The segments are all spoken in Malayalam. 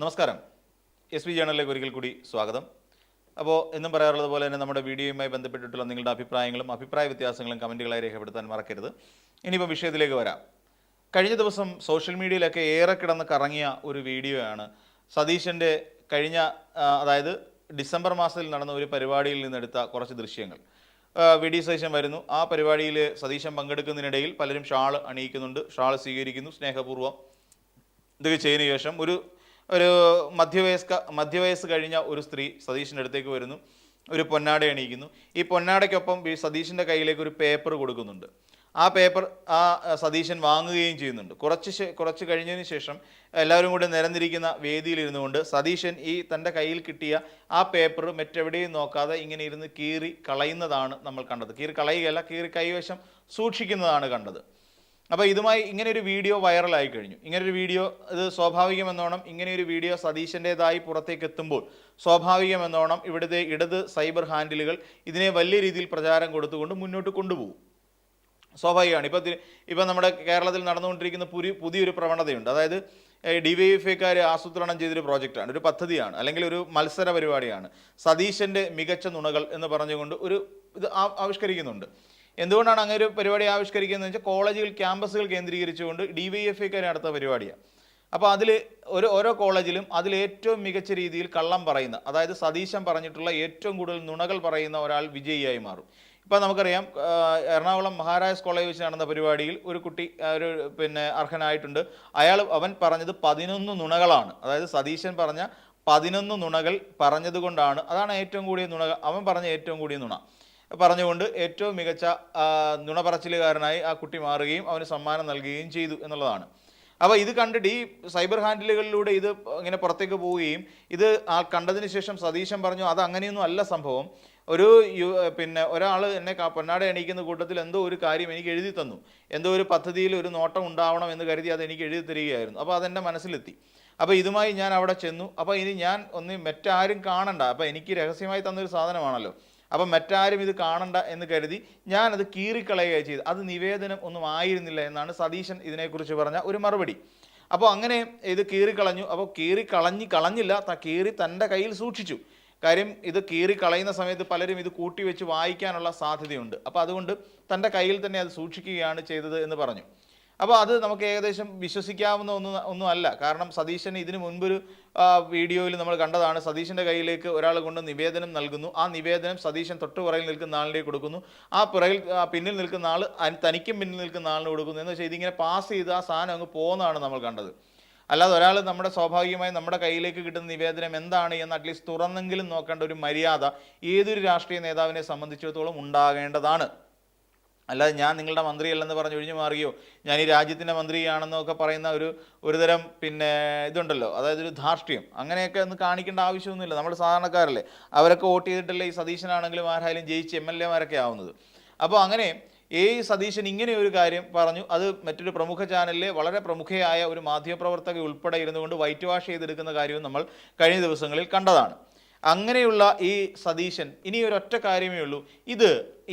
നമസ്കാരം. SP ജേണലിലേക്ക് ഒരിക്കൽ കൂടി സ്വാഗതം. അപ്പോൾ എന്നും പറയാറുള്ളത് പോലെ തന്നെ നമ്മുടെ വീഡിയോയുമായി ബന്ധപ്പെട്ടിട്ടുള്ള നിങ്ങളുടെ അഭിപ്രായങ്ങളും അഭിപ്രായ വ്യത്യാസങ്ങളും കമൻറ്റുകളായി രേഖപ്പെടുത്താൻ മറക്കരുത്. ഇനിയിപ്പോൾ വിഷയത്തിലേക്ക് വരാം. കഴിഞ്ഞ ദിവസം സോഷ്യൽ മീഡിയയിലൊക്കെ ഏറെ കിടന്ന് കറങ്ങിയ ഒരു വീഡിയോയാണ് സതീശൻ്റെ കഴിഞ്ഞ അതായത് ഡിസംബർ മാസത്തിൽ നടന്ന ഒരു പരിപാടിയിൽ നിന്നെടുത്ത കുറച്ച് ദൃശ്യങ്ങൾ. VD സതീശൻ വരുന്നു. ആ പരിപാടിയിൽ സതീശൻ പങ്കെടുക്കുന്നതിനിടയിൽ പലരും ഷാൾ അണിയിക്കുന്നുണ്ട്, ഷാൾ സ്വീകരിക്കുന്നു സ്നേഹപൂർവ്വം. ഇതൊക്കെ ചെയ്തതിനു ശേഷം ഒരു മധ്യവയസ്സ് കഴിഞ്ഞ ഒരു സ്ത്രീ സതീശിൻ്റെ അടുത്തേക്ക് വരുന്നു, ഒരു പൊന്നാട അണിയിക്കുന്നു. ഈ പൊന്നാടയ്ക്കൊപ്പം സതീശിൻ്റെ കയ്യിലേക്ക് ഒരു പേപ്പർ കൊടുക്കുന്നുണ്ട്. ആ പേപ്പർ സതീശൻ വാങ്ങുകയും ചെയ്യുന്നുണ്ട്. കുറച്ച് കഴിഞ്ഞതിന് ശേഷം എല്ലാവരും കൂടി നിരന്നിരിക്കുന്ന വേദിയിലിരുന്നു കൊണ്ട് സതീശൻ ഈ തൻ്റെ കയ്യിൽ കിട്ടിയ ആ പേപ്പർ മറ്റെവിടെയും നോക്കാതെ ഇങ്ങനെ ഇരുന്ന് കീറി കളയുന്നതാണ് നമ്മൾ കണ്ടത്. കീറി കളയുകയല്ല, കീറി കൈവശം സൂക്ഷിക്കുന്നതാണ് കണ്ടത്. അപ്പോൾ ഇതുമായി ഇങ്ങനെയൊരു വീഡിയോ വൈറലായി കഴിഞ്ഞു. ഇങ്ങനൊരു വീഡിയോ ഇത് സ്വാഭാവികമെന്നോണം ഇങ്ങനെയൊരു വീഡിയോ സതീശൻ്റേതായി പുറത്തേക്ക് എത്തുമ്പോൾ സ്വാഭാവികമെന്നോണം ഇവിടുത്തെ ഇടത് സൈബർ ഹാൻഡിലുകൾ ഇതിനെ വലിയ രീതിയിൽ പ്രചാരം കൊടുത്തുകൊണ്ട് മുന്നോട്ട് കൊണ്ടുപോകും. സ്വാഭാവികമാണ്. ഇപ്പം നമ്മുടെ കേരളത്തിൽ നടന്നുകൊണ്ടിരിക്കുന്ന പുതിയൊരു പ്രവണതയുണ്ട്. അതായത് DYFIക്കാർ ആസൂത്രണം ചെയ്തൊരു പ്രോജക്റ്റാണ്, ഒരു പദ്ധതിയാണ്, അല്ലെങ്കിൽ ഒരു മത്സര പരിപാടിയാണ്. സതീശൻ്റെ മികച്ച നുണകൾ എന്ന് പറഞ്ഞുകൊണ്ട് ഇത് ആവിഷ്കരിക്കുന്നുണ്ട്. എന്തുകൊണ്ടാണ് അങ്ങനെ ഒരു പരിപാടി ആവിഷ്കരിക്കുന്നത് വെച്ചാൽ കോളേജുകൾ ക്യാമ്പസുകൾ കേന്ദ്രീകരിച്ചുകൊണ്ട് DYFIക്കാർ നടത്ത പരിപാടിയാണ്. അപ്പോൾ അതിൽ ഓരോ കോളേജിലും അതിലേറ്റവും മികച്ച രീതിയിൽ കള്ളം പറയുന്ന, അതായത് സതീശൻ പറഞ്ഞിട്ടുള്ള ഏറ്റവും കൂടുതൽ നുണകൾ പറയുന്ന ഒരാൾ വിജയിയായി മാറും. ഇപ്പോൾ നമുക്കറിയാം, എറണാകുളം മഹാരാജാസ് കോളേജ് വെച്ച് നടന്ന പരിപാടിയിൽ ഒരു കുട്ടി അർഹനായിട്ടുണ്ട്. അവൻ പറഞ്ഞത് 11 നുണകളാണ്. അതായത് സതീശൻ പറഞ്ഞ 11 നുണകൾ പറഞ്ഞതുകൊണ്ടാണ്, അതാണ് ഏറ്റവും കൂടിയ നുണ. അവൻ പറഞ്ഞ ഏറ്റവും കൂടിയ നുണ പറഞ്ഞുകൊണ്ട് ഏറ്റവും മികച്ച നുണ പറച്ചിലുകാരനായി ആ കുട്ടി മാറുകയും അവന് സമ്മാനം നൽകുകയും ചെയ്തു എന്നുള്ളതാണ്. അപ്പോൾ ഇത് കണ്ടിട്ട് ഈ സൈബർ ഹാൻഡിലുകളിലൂടെ ഇത് ഇങ്ങനെ പുറത്തേക്ക് പോവുകയും ഇത് കണ്ടതിന് ശേഷം സതീശൻ പറഞ്ഞു അത് അങ്ങനെയൊന്നും അല്ല സംഭവം. ഒരാൾ എന്നെ പൊന്നാട എണീക്കുന്ന കൂട്ടത്തിൽ എന്തോ ഒരു കാര്യം എനിക്ക് എഴുതി തന്നു, എന്തോ ഒരു പദ്ധതിയിൽ ഒരു നോട്ടം ഉണ്ടാവണം എന്ന് കരുതി അത് എനിക്ക് എഴുതി തരികയായിരുന്നു. അപ്പോൾ അതെൻ്റെ മനസ്സിലെത്തി. അപ്പോൾ ഇതുമായി ഞാൻ അവിടെ ചെന്നു. അപ്പോൾ ഇനി ഞാൻ മറ്റാരും കാണണ്ട, അപ്പോൾ എനിക്ക് രഹസ്യമായി തന്നൊരു സാധനമാണല്ലോ, അപ്പം മറ്റാരും ഇത് കാണണ്ട എന്ന് കരുതി ഞാനത് കീറിക്കളയുകയാണ് ചെയ്ത്. അത് നിവേദനം ഒന്നും ആയിരുന്നില്ല എന്നാണ് സതീശൻ ഇതിനെക്കുറിച്ച് പറഞ്ഞ ഒരു മറുപടി. അപ്പോൾ അങ്ങനെ ഇത് കീറിക്കളഞ്ഞു. അപ്പോൾ കളഞ്ഞില്ല, കീറി തൻ്റെ കയ്യിൽ സൂക്ഷിച്ചു. കാര്യം ഇത് കീറിക്കളയുന്ന സമയത്ത് പലരും ഇത് കൂട്ടിവെച്ച് വായിക്കാനുള്ള സാധ്യതയുണ്ട്. അപ്പോൾ അതുകൊണ്ട് തൻ്റെ കയ്യിൽ തന്നെ അത് സൂക്ഷിക്കുകയാണ് ചെയ്തത് എന്ന് പറഞ്ഞു. അപ്പോൾ അത് നമുക്ക് ഏകദേശം വിശ്വസിക്കാവുന്ന ഒന്നും അല്ല. കാരണം സതീശൻ ഇതിനു മുൻപൊരു വീഡിയോയിൽ നമ്മൾ കണ്ടതാണ്. സതീശൻ്റെ കയ്യിലേക്ക് ഒരാൾ കൊണ്ട് നിവേദനം നൽകുന്നു. ആ നിവേദനം സതീശൻ തൊട്ടുപുറകിൽ നിൽക്കുന്ന ആളിലേക്ക് കൊടുക്കുന്നു. പിന്നിൽ നിൽക്കുന്ന ആൾ തനിക്കും പിന്നിൽ നിൽക്കുന്ന ആളിന് കൊടുക്കുന്നു. എന്ന് വെച്ചാൽ ഇതിങ്ങനെ പാസ് ചെയ്ത് ആ സാധനം അങ്ങ് പോകുന്നതാണ് നമ്മൾ കണ്ടത്. അല്ലാതെ ഒരാൾ സ്വാഭാവികമായി നമ്മുടെ കയ്യിലേക്ക് കിട്ടുന്ന നിവേദനം എന്താണ് എന്ന് അറ്റ്ലീസ്റ്റ് തുറന്നെങ്കിലും നോക്കേണ്ട ഒരു മര്യാദ ഏതൊരു രാഷ്ട്രീയ നേതാവിനെ സംബന്ധിച്ചിടത്തോളം ഉണ്ടാകേണ്ടതാണ്. അല്ലാതെ ഞാൻ നിങ്ങളുടെ മന്ത്രിയല്ലെന്ന് പറഞ്ഞ് ഒഴിഞ്ഞു മാറുകയോ ഞാൻ ഈ രാജ്യത്തിൻ്റെ മന്ത്രിയാണെന്നൊക്കെ പറയുന്ന ഒരുതരം ഇതുണ്ടല്ലോ, അതായത് ഒരു ധാർഷ്ട്യം, അങ്ങനെയൊക്കെ ഒന്ന് കാണിക്കേണ്ട ആവശ്യമൊന്നുമില്ല. നമ്മൾ സാധാരണക്കാരല്ലേ, അവരൊക്കെ വോട്ട് ചെയ്തിട്ടല്ലേ ഈ സതീശനാണെങ്കിലും ആരായാലും ജയിച്ച് MLA-മാരൊക്കെ ആവുന്നത്. അപ്പോൾ അങ്ങനെ സതീശൻ ഇങ്ങനെ ഒരു കാര്യം പറഞ്ഞു. അത് മറ്റൊരു പ്രമുഖ ചാനലിലെ വളരെ പ്രമുഖയായ ഒരു മാധ്യമപ്രവർത്തക ഉൾപ്പെടെ ഇരുന്നുകൊണ്ട് വൈറ്റ് വാഷ് ചെയ്തെടുക്കുന്ന കാര്യവും നമ്മൾ കഴിഞ്ഞ ദിവസങ്ങളിൽ കണ്ടതാണ്. അങ്ങനെയുള്ള ഈ സതീശൻ ഇനി ഒരൊറ്റ കാര്യമേ ഉള്ളൂ,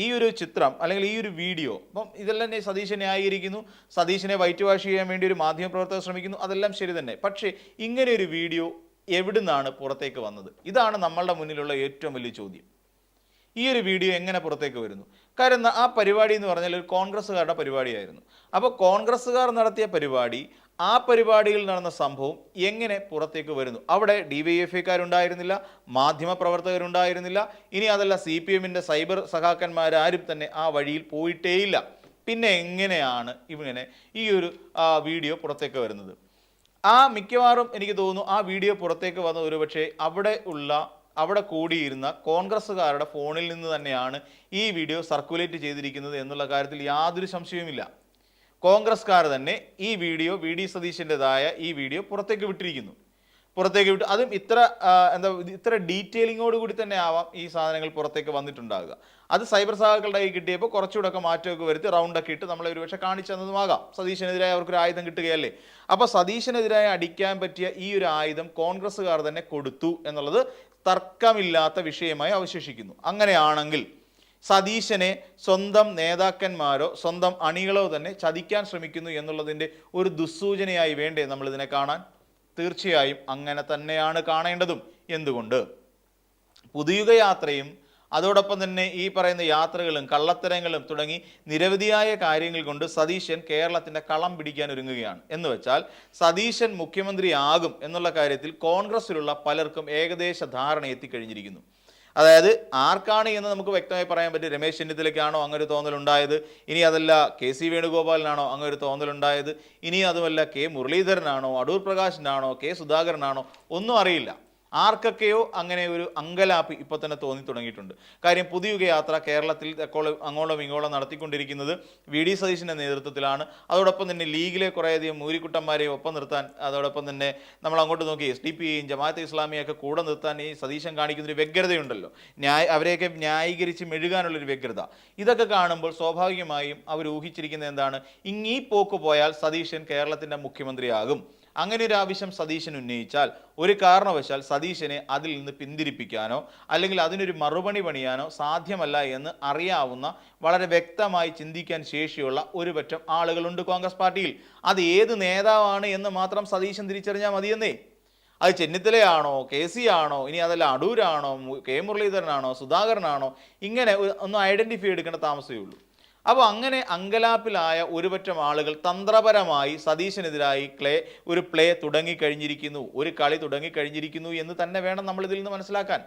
ഈ ഒരു ചിത്രം അല്ലെങ്കിൽ ഈ ഒരു വീഡിയോ, അപ്പം ഇതെല്ലാം സതീശനെ ന്യായീകരിക്കുന്നു, സതീശനെ വൈറ്റ് വാഷ് ചെയ്യാൻ വേണ്ടി ഒരു മാധ്യമപ്രവർത്തകർ ശ്രമിക്കുന്നു, അതെല്ലാം ശരി തന്നെ. പക്ഷേ ഇങ്ങനെ ഒരു വീഡിയോ എവിടുന്നാണ് പുറത്തേക്ക് വന്നത്? ഇതാണ് നമ്മളുടെ മുന്നിലുള്ള ഏറ്റവും വലിയ ചോദ്യം. ഈ ഒരു വീഡിയോ എങ്ങനെ പുറത്തേക്ക് വരുന്നു? കാരണം ആ പരിപാടി എന്ന് പറഞ്ഞാൽ ഒരു കോൺഗ്രസ്സുകാരുടെ പരിപാടിയായിരുന്നു. അപ്പോൾ കോൺഗ്രസ്സുകാർ നടത്തിയ പരിപാടി, ആ പരിപാടിയിൽ നടന്ന സംഭവം എങ്ങനെ പുറത്തേക്ക് വരുന്നു? അവിടെ DYFIക്കാരുണ്ടായിരുന്നില്ല, മാധ്യമപ്രവർത്തകരുണ്ടായിരുന്നില്ല, ഇനി അതല്ല CPM-ൻ്റെ സൈബർ സഖാക്കന്മാരാരും തന്നെ ആ വഴിയിൽ പോയിട്ടേയില്ല. പിന്നെ എങ്ങനെയാണ് ഈ ഒരു വീഡിയോ പുറത്തേക്ക് വരുന്നത്? മിക്കവാറും എനിക്ക് തോന്നുന്നു ആ വീഡിയോ പുറത്തേക്ക് വന്ന ഒരുപക്ഷെ അവിടെ കൂടിയിരുന്ന കോൺഗ്രസ്സുകാരുടെ ഫോണിൽ നിന്ന് തന്നെയാണ് ഈ വീഡിയോ സർക്കുലേറ്റ് ചെയ്തിരിക്കുന്നത് എന്നുള്ള കാര്യത്തിൽ യാതൊരു സംശയവുമില്ല. കോൺഗ്രസ്സുകാർ തന്നെ ഈ വീഡിയോ VD സതീശൻ്റെതായ ഈ വീഡിയോ പുറത്തേക്ക് വിട്ടിരിക്കുന്നു. അതും ഇത്ര ഡീറ്റെയിലിങ്ങോട് കൂടി തന്നെ ആവാം ഈ സാധനങ്ങൾ പുറത്തേക്ക് വന്നിട്ടുണ്ടാകുക. അത് സൈബർ സഹാക്കളുടെ കൈ കിട്ടിയപ്പോൾ കുറച്ചുകൂടെയൊക്കെ മാറ്റമൊക്കെ വരുത്തി റൗണ്ടൊക്കെ ഇട്ട് നമ്മളെ ഒരുപക്ഷെ കാണിച്ചു തന്നതുമാകാം. സതീശനെതിരായ അവർക്കൊരു ആയുധം കിട്ടുകയല്ലേ. അപ്പോൾ സതീശനെതിരായി അടിക്കാൻ പറ്റിയ ഈ ഒരു ആയുധം കോൺഗ്രസ്സുകാർ തന്നെ കൊടുത്തു എന്നുള്ളത് തർക്കമില്ലാത്ത വിഷയമായി അവശേഷിക്കുന്നു. അങ്ങനെയാണെങ്കിൽ സതീശനെ സ്വന്തം നേതാക്കന്മാരോ സ്വന്തം അണികളോ തന്നെ ചതിക്കാൻ ശ്രമിക്കുന്നു എന്നുള്ളതിൻ്റെ ഒരു ദുസ്സൂചനയായി വേണ്ടേ നമ്മളിതിനെ കാണാൻ? തീർച്ചയായും അങ്ങനെ തന്നെയാണ് കാണേണ്ടതും. എന്തുകൊണ്ട്? പുതുയുഗ യാത്രയും അതോടൊപ്പം തന്നെ ഈ പറയുന്ന യാത്രകളും കള്ളത്തരങ്ങളും തുടങ്ങി നിരവധിയായ കാര്യങ്ങൾ കൊണ്ട് സതീശൻ കേരളത്തിന്റെ കളം പിടിക്കാൻ ഒരുങ്ങുകയാണ്. എന്ന് വെച്ചാൽ സതീശൻ മുഖ്യമന്ത്രിയാകും എന്നുള്ള കാര്യത്തിൽ കോൺഗ്രസിലുള്ള പലർക്കും ഏകദേശ ധാരണ എത്തിക്കഴിഞ്ഞിരിക്കുന്നു. അതായത് ആർക്കാണ് എന്ന് നമുക്ക് വ്യക്തമായി പറയാൻ പറ്റും. രമേശ് ചെന്നിത്തലയ്ക്കാണോ അങ്ങനെ ഒരു തോന്നലുണ്ടായത്? ഇനി അതല്ല KC വേണുഗോപാലിനാണോ അങ്ങനെ ഒരു തോന്നലുണ്ടായത്? ഇനി അതുമല്ല കെ മുരളീധരനാണോ, അടൂർ പ്രകാശിനാണോ, കെ സുധാകരനാണോ? ഒന്നും അറിയില്ല. ആർക്കൊക്കെയോ അങ്ങനെ ഒരു അങ്കലാപ്പ് ഇപ്പോൾ തന്നെ തോന്നി തുടങ്ങിയിട്ടുണ്ട്. കാര്യം പുതുയുഗ യാത്ര കേരളത്തിൽ അങ്ങോളം ഇങ്ങോളം നടത്തിക്കൊണ്ടിരിക്കുന്നത് VD സതീശൻ്റെ നേതൃത്വത്തിലാണ്. അതോടൊപ്പം തന്നെ ലീഗിലെ കുറേയധികം മൂരിക്കുട്ടന്മാരെയും ഒപ്പം നിർത്താൻ, അതോടൊപ്പം തന്നെ നമ്മൾ അങ്ങോട്ട് നോക്കി SDP-യെയും ജമാഅത്തെ ഇസ്ലാമിയൊക്കെ കൂടെ നിർത്താൻ ഈ സതീശൻ കാണിക്കുന്നൊരു വ്യഗ്രതയുണ്ടല്ലോ, അവരെയൊക്കെ ന്യായീകരിച്ച് മെഴുകാനുള്ളൊരു വ്യഗ്രത. ഇതൊക്കെ കാണുമ്പോൾ സ്വാഭാവികമായും അവർ ഊഹിച്ചിരിക്കുന്നത് എന്താണ്? ഈ പോക്ക് പോയാൽ സതീശൻ കേരളത്തിൻ്റെ മുഖ്യമന്ത്രിയാകും. അങ്ങനെ ഒരു ആവശ്യം സതീശൻ ഉന്നയിച്ചാൽ ഒരു കാരണവശാൽ സതീശനെ അതിൽ നിന്ന് പിന്തിരിപ്പിക്കാനോ അല്ലെങ്കിൽ അതിനൊരു മറുപണി പണിയാനോ സാധ്യമല്ല എന്ന് അറിയാവുന്ന, വളരെ വ്യക്തമായി ചിന്തിക്കാൻ ശേഷിയുള്ള ഒരു പറ്റം ആളുകളുണ്ട് കോൺഗ്രസ് പാർട്ടിയിൽ. അത് ഏത് നേതാവാണ് എന്ന് മാത്രം സതീശൻ തിരിച്ചറിഞ്ഞാൽ മതിയെന്നേ. അത് ചെന്നിത്തലയാണോ, KC ആണോ, ഇനി അതല്ല അടൂരാണോ, കെ മുരളീധരനാണോ, സുധാകരനാണോ, ഇങ്ങനെ ഒന്ന് ഐഡന്റിഫൈ എടുക്കേണ്ട താമസമേ ഉള്ളൂ. അപ്പോൾ അങ്ങനെ അങ്കലാപ്പിലായ ഒരുപറ്റം ആളുകൾ തന്ത്രപരമായി സതീശനെതിരായി ഒരു പ്ലേ തുടങ്ങിക്കഴിഞ്ഞിരിക്കുന്നു, ഒരു കളി തുടങ്ങിക്കഴിഞ്ഞിരിക്കുന്നു എന്ന് തന്നെ വേണം നമ്മൾ ഇതിൽ നിന്ന് മനസ്സിലാക്കാൻ.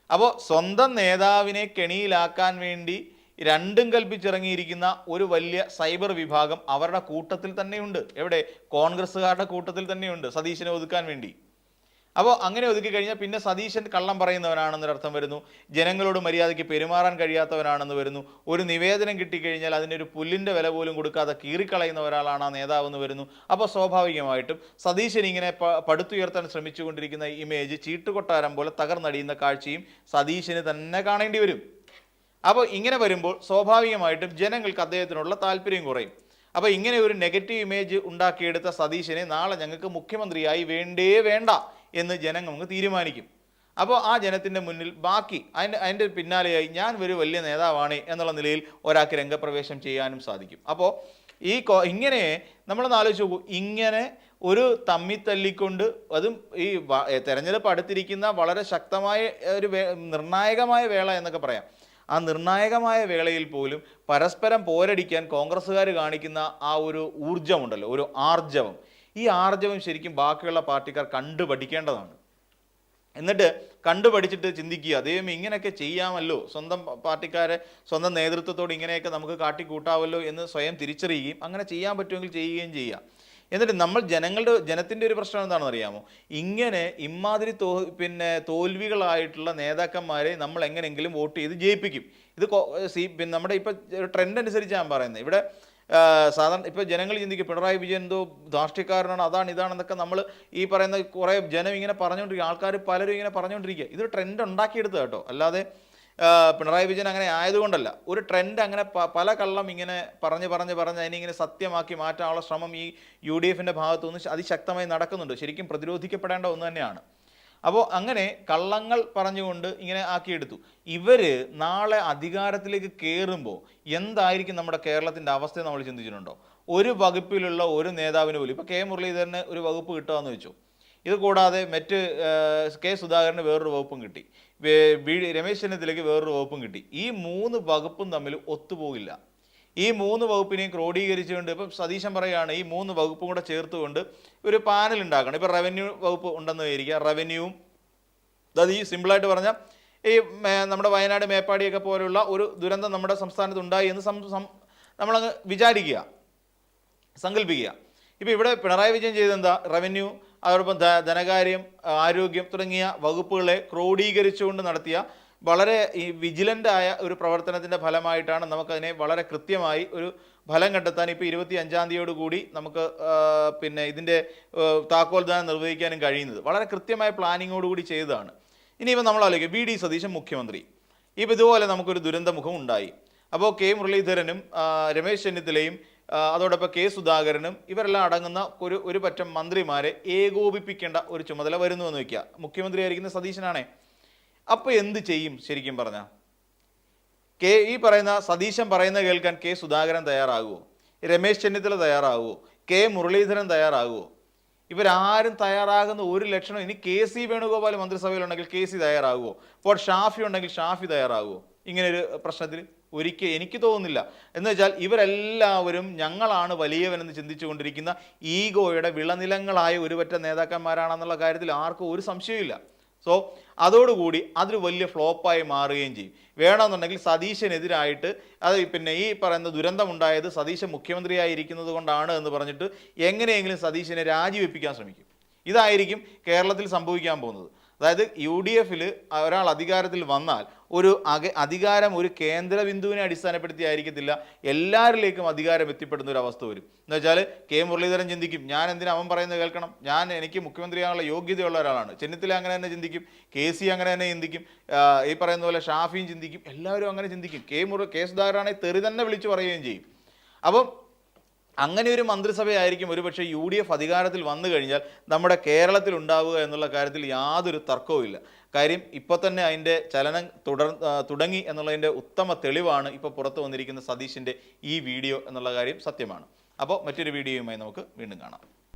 അപ്പോൾ സ്വന്തം നേതാവിനെ കെണിയിലാക്കാൻ വേണ്ടി രണ്ടും കൽപ്പിച്ചിറങ്ങിയിരിക്കുന്ന ഒരു വലിയ സൈബർ വിഭാഗം അവരുടെ കൂട്ടത്തിൽ തന്നെയുണ്ട്. എവിടെ? കോൺഗ്രസ്സുകാരുടെ കൂട്ടത്തിൽ തന്നെയുണ്ട് സതീശനെ ഒതുക്കാൻ വേണ്ടി. അപ്പോൾ അങ്ങനെ ഒതുക്കി കഴിഞ്ഞാൽ പിന്നെ സതീശൻ കള്ളം പറയുന്നവനാണെന്നൊരർത്ഥം വരുന്നു, ജനങ്ങളോട് മര്യാദയ്ക്ക് പെരുമാറാൻ കഴിയാത്തവനാണെന്ന് വരുന്നു, ഒരു നിവേദനം കിട്ടിക്കഴിഞ്ഞാൽ അതിനൊരു പുല്ലിൻ്റെ വില പോലും കൊടുക്കാതെ കീറിക്കളയുന്ന ഒരാളാണ് ആ നേതാവെന്ന് വരുന്നു. അപ്പോൾ സ്വാഭാവികമായിട്ടും സതീശൻ ഇങ്ങനെ പടുത്തുയർത്താൻ ശ്രമിച്ചുകൊണ്ടിരിക്കുന്ന ഇമേജ് ചീട്ടുകൊട്ടാരം പോലെ തകർന്നടിയുന്ന കാഴ്ചയും സതീശന് തന്നെ കാണേണ്ടി വരും. അപ്പോൾ ഇങ്ങനെ വരുമ്പോൾ സ്വാഭാവികമായിട്ടും ജനങ്ങൾക്ക് അദ്ദേഹത്തിനുള്ള താല്പര്യം കുറയും. അപ്പോൾ ഇങ്ങനെ ഒരു നെഗറ്റീവ് ഇമേജ് ഉണ്ടാക്കിയെടുത്ത സതീശനെ നാളെ ഞങ്ങൾക്ക് മുഖ്യമന്ത്രിയായി വേണ്ട എന്ന് ജനങ്ങൾ നമുക്ക് തീരുമാനിക്കും. അപ്പോൾ ആ ജനത്തിൻ്റെ മുന്നിൽ ബാക്കി അതിൻ്റെ പിന്നാലെയായി ഞാൻ ഒരു വലിയ നേതാവാണ് എന്നുള്ള നിലയിൽ ഒരാൾക്ക് രംഗപ്രവേശം ചെയ്യാനും സാധിക്കും. അപ്പോൾ ഇങ്ങനെ നമ്മളൊന്ന് ആലോചിച്ച് നോക്കൂ, ഇങ്ങനെ ഒരു തമ്മിത്തല്ലിക്കൊണ്ട്, അതും ഈ തെരഞ്ഞെടുപ്പ് അടുത്തിരിക്കുന്ന വളരെ ശക്തമായ ഒരു നിർണായകമായ വേള എന്നൊക്കെ പറയാം, ആ നിർണായകമായ വേളയിൽ പോലും പരസ്പരം പോരടിക്കാൻ കോൺഗ്രസ്സുകാർ കാണിക്കുന്ന ആ ഒരു ഊർജമുണ്ടല്ലോ, ഒരു ആർജവം, ഈ ആർജവം ശരിക്കും ബാക്കിയുള്ള പാർട്ടിക്കാർ കണ്ടുപഠിക്കേണ്ടതാണ്. എന്നിട്ട് കണ്ടുപഠിച്ചിട്ട് ചിന്തിക്കുക, ദൈവം ഇങ്ങനെയൊക്കെ ചെയ്യാമല്ലോ, സ്വന്തം പാർട്ടിക്കാരെ സ്വന്തം നേതൃത്വത്തോട് ഇങ്ങനെയൊക്കെ നമുക്ക് കാട്ടിക്കൂട്ടാമല്ലോ എന്ന് സ്വയം തിരിച്ചറിയുകയും അങ്ങനെ ചെയ്യാൻ പറ്റുമെങ്കിൽ ചെയ്യുകയും ചെയ്യുക. എന്നിട്ട് നമ്മൾ ജനത്തിൻ്റെ ഒരു പ്രശ്നം എന്താണെന്ന് അറിയാമോ? ഇങ്ങനെ ഇമാതിരി തോൽവികളായിട്ടുള്ള നേതാക്കന്മാരെ നമ്മൾ എങ്ങനെയെങ്കിലും വോട്ട് ചെയ്ത് ജയിപ്പിക്കും. ഇത് നമ്മുടെ ഇപ്പോൾ ട്രെൻഡ് അനുസരിച്ച് ഞാൻ പറയുന്നത്. ഇവിടെ സാധാരണ ഇപ്പോൾ ജനങ്ങൾ ചിന്തിക്കും പിണറായി വിജയൻ എന്തോ ധാർഷ്ട്യക്കാരനാണ്, അതാണ് ഇതാണെന്നൊക്കെ നമ്മൾ ഈ പറയുന്ന കുറേ ജനം ഇങ്ങനെ പറഞ്ഞുകൊണ്ടിരിക്കുക, ആൾക്കാർ പലരും ഇങ്ങനെ പറഞ്ഞുകൊണ്ടിരിക്കുക. ഇതൊരു ട്രെൻഡ് ഉണ്ടാക്കിയെടുത്തത് കേട്ടോ, അല്ലാതെ പിണറായി വിജയൻ അങ്ങനെ ആയതുകൊണ്ടല്ല. ഒരു ട്രെൻഡ് അങ്ങനെ പല കള്ളം ഇങ്ങനെ പറഞ്ഞ് അതിനിങ്ങനെ സത്യമാക്കി മാറ്റാനുള്ള ശ്രമം ഈ UDFൻ്റെ ഭാഗത്തുനിന്ന് അതിശക്തമായി നടക്കുന്നുണ്ട്. ശരിക്കും പ്രതിരോധിക്കപ്പെടേണ്ട ഒന്ന് തന്നെയാണ്. അപ്പോൾ അങ്ങനെ കള്ളങ്ങൾ പറഞ്ഞുകൊണ്ട് ഇങ്ങനെ ആക്കിയെടുത്തു. ഇവർ നാളെ അധികാരത്തിലേക്ക് കയറുമ്പോൾ എന്തായിരിക്കും നമ്മുടെ കേരളത്തിൻ്റെ അവസ്ഥ നമ്മൾ ചിന്തിച്ചിട്ടുണ്ടോ? ഒരു വകുപ്പിലുള്ള ഒരു നേതാവിന് പോലും, ഇപ്പോൾ കെ മുരളീധരന് ഒരു വകുപ്പ് കിട്ടുകയെന്ന് വെച്ചു, ഇത് കൂടാതെ മറ്റ് കെ സുധാകരന് വേറൊരു വകുപ്പും കിട്ടി, രമേശ് ചെന്നിത്തലയ്ക്ക് വേറൊരു വകുപ്പും കിട്ടി. ഈ 3 വകുപ്പും തമ്മിൽ ഒത്തുപോകില്ല. ഈ 3 വകുപ്പിനെയും ക്രോഡീകരിച്ചുകൊണ്ട് ഇപ്പം സതീശൻ പറയുകയാണ് ഈ 3 വകുപ്പും കൂടെ ചേർത്തുകൊണ്ട് ഒരു പാനൽ ഉണ്ടാക്കണം. ഇപ്പം റവന്യൂ വകുപ്പ് ഉണ്ടെന്ന് വിചാരിക്കുക, റവന്യൂവും, അതായത് ഈ സിമ്പിളായിട്ട് പറഞ്ഞാൽ ഈ നമ്മുടെ വയനാട് മേപ്പാടിയൊക്കെ പോലുള്ള ഒരു ദുരന്തം നമ്മുടെ സംസ്ഥാനത്ത് ഉണ്ടായി എന്ന് നമ്മളങ്ങ് വിചാരിക്കുക, സങ്കല്പിക്കുക. ഇപ്പം ഇവിടെ പിണറായി വിജയൻ ചെയ്തെന്താ? റവന്യൂ, അതോടൊപ്പം ധനകാര്യം, ആരോഗ്യം തുടങ്ങിയ വകുപ്പുകളെ ക്രോഡീകരിച്ചുകൊണ്ട് നടത്തിയ വളരെ ഈ വിജിലൻ്റായ ഒരു പ്രവർത്തനത്തിൻ്റെ ഫലമായിട്ടാണ് നമുക്കതിനെ വളരെ കൃത്യമായി ഒരു ഫലം കണ്ടെത്താൻ ഇപ്പോൾ 25-ാം തീയതിയോടുകൂടി നമുക്ക് ഇതിൻ്റെ താക്കോൽദാനം നിർവഹിക്കാനും കഴിയുന്നത്. വളരെ കൃത്യമായ പ്ലാനിങ്ങോടുകൂടി ചെയ്തതാണ്. ഇനിയിപ്പോൾ നമ്മൾ ആലോചിക്കുക, VD സതീശൻ മുഖ്യമന്ത്രി, ഇപ്പോൾ ഇതുപോലെ നമുക്കൊരു ദുരന്തമുഖം ഉണ്ടായി. അപ്പോൾ കെ മുരളീധരനും രമേശ് ചെന്നിത്തലയും അതോടൊപ്പം കെ സുധാകരനും ഇവരെല്ലാം അടങ്ങുന്ന ഒരു പറ്റം മന്ത്രിമാരെ ഏകോപിപ്പിക്കേണ്ട ഒരു ചുമതല വരുന്നു എന്ന് വയ്ക്കുക. മുഖ്യമന്ത്രി ആയിരിക്കുന്ന സതീശനാണേ. അപ്പോൾ എന്ത് ചെയ്യും? ശരിക്കും പറഞ്ഞാൽ ഈ പറയുന്ന സതീശൻ പറയുന്ന കേൾക്കാൻ കെ സുധാകരൻ തയ്യാറാകുമോ? രമേശ് ചെന്നിത്തല തയ്യാറാകുമോ? കെ മുരളീധരൻ തയ്യാറാകുമോ? ഇവരാരും തയ്യാറാകുന്ന ഒരു ലക്ഷണം. ഇനി KC വേണുഗോപാൽ മന്ത്രിസഭയിലുണ്ടെങ്കിൽ KC തയ്യാറാകുമോ? ഇപ്പോൾ ഷാഫി ഉണ്ടെങ്കിൽ ഷാഫി തയ്യാറാകുമോ? ഇങ്ങനെ ഒരു പ്രശ്നത്തിൽ ഒരിക്കൽ എനിക്ക് തോന്നുന്നില്ല. എന്ന് വെച്ചാൽ ഇവരെല്ലാവരും ഞങ്ങളാണ് വലിയവനെന്ന് ചിന്തിച്ചുകൊണ്ടിരിക്കുന്ന ഈഗോയുടെ വിളനിലങ്ങളായ ഒരുപറ്റ നേതാക്കന്മാരാണെന്നുള്ള കാര്യത്തിൽ ആർക്കും ഒരു സംശയമില്ല. സോ അതോടുകൂടി അതൊരു വലിയ ഫ്ലോപ്പായി മാറുകയും ചെയ്യും. വേണമെന്നുണ്ടെങ്കിൽ സതീശനെതിരായിട്ട് അത് പിന്നെ ഈ പറയുന്ന ദുരന്തമുണ്ടായത് സതീശൻ മുഖ്യമന്ത്രിയായിരിക്കുന്നത് കൊണ്ടാണ് എന്ന് പറഞ്ഞിട്ട് എങ്ങനെയെങ്കിലും സതീശനെ രാജിവെപ്പിക്കാൻ ശ്രമിക്കും. ഇതായിരിക്കും കേരളത്തിൽ സംഭവിക്കാൻ പോകുന്നത്. അതായത് UDF ഒരാൾ അധികാരത്തിൽ വന്നാൽ ഒരു അധികാരം ഒരു കേന്ദ്ര ബിന്ദുവിനെ അടിസ്ഥാനപ്പെടുത്തി ആയിരിക്കത്തില്ല, എല്ലാവരിലേക്കും അധികാരം എത്തിപ്പെടുന്ന ഒരു അവസ്ഥ വരും. എന്ന് വെച്ചാൽ മുരളീധരൻ ചിന്തിക്കും, ഞാൻ എന്തിനാ അവൻ പറയുന്നത് കേൾക്കണം, എനിക്ക് മുഖ്യമന്ത്രിയാകാനുള്ള യോഗ്യതയുള്ള ഒരാളാണ്. ചെന്നിത്തല അങ്ങനെ തന്നെ ചിന്തിക്കും, KC അങ്ങനെ തന്നെ ചിന്തിക്കും, ഈ പറയുന്ന പോലെ ഷാഫിയും ചിന്തിക്കും, എല്ലാവരും അങ്ങനെ ചിന്തിക്കും. കെ സുധാകരനാണെങ്കിൽ തെറി തന്നെ വിളിച്ചു പറയുകയും ചെയ്യും. അപ്പം അങ്ങനെ ഒരു മന്ത്രിസഭയായിരിക്കും ഒരുപക്ഷെ UDF അധികാരത്തിൽ വന്നു കഴിഞ്ഞാൽ നമ്മുടെ കേരളത്തിൽ ഉണ്ടാവുക എന്നുള്ള കാര്യത്തിൽ യാതൊരു തർക്കവുമില്ല. കാര്യം ഇപ്പോൾ തന്നെ അതിൻ്റെ ചലനം തുടങ്ങി എന്നുള്ളതിൻ്റെ ഉത്തമ തെളിവാണ് ഇപ്പോൾ പുറത്തു വന്നിരിക്കുന്ന സതീശിൻ്റെ ഈ വീഡിയോ എന്നുള്ള കാര്യം സത്യമാണ്. അപ്പോൾ മറ്റൊരു വീഡിയോയുമായി നമുക്ക് വീണ്ടും കാണാം.